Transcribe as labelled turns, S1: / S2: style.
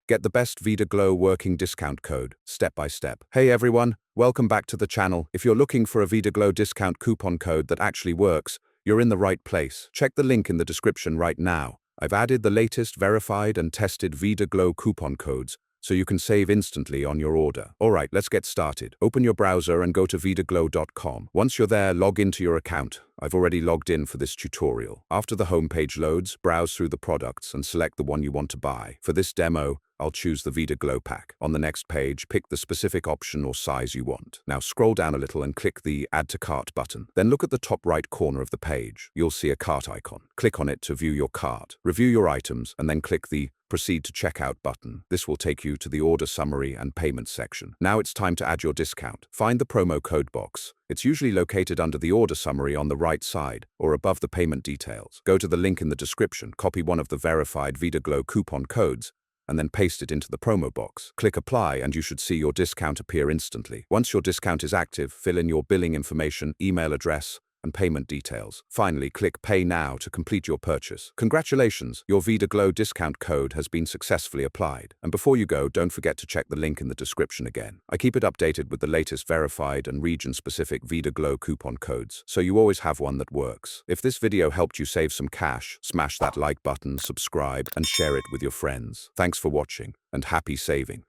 S1: Get the best Vida Glow working discount code, step by step. Hey everyone, welcome back to the channel. If you're looking for a Vida Glow discount coupon code that actually works, you're in the right place. Check the link in the description right now. I've added the latest verified and tested Vida Glow coupon codes, so you can save instantly on your order. Alright, let's get started. Open your browser and go to vidaglow.com. Once you're there, log into your account. I've already logged in for this tutorial. After the homepage loads, browse through the products and select the one you want to buy. For this demo, I'll choose the Vida Glow pack. On the next page, pick the specific option or size you want. Now scroll down a little and click the Add to Cart button. Then look at the top right corner of the page. You'll see a cart icon. Click on it to view your cart. Review your items and then click the Proceed to Checkout button. This will take you to the order summary and payment section. Now it's time to add your discount. Find the promo code box. It's usually located under the order summary on the right side or above the payment details. Go to the link in the description, copy one of the verified Vida Glow coupon codes, and then paste it into the promo box. Click Apply and you should see your discount appear instantly. Once your discount is active, fill in your billing information, email address, and payment details. Finally, click Pay Now to complete your purchase. Congratulations, your Vida Glow discount code has been successfully applied. And before you go, don't forget to check the link in the description again. I keep it updated with the latest verified and region-specific Vida Glow coupon codes, so you always have one that works. If this video helped you save some cash, smash that like button, subscribe, and share it with your friends. Thanks for watching, and happy saving.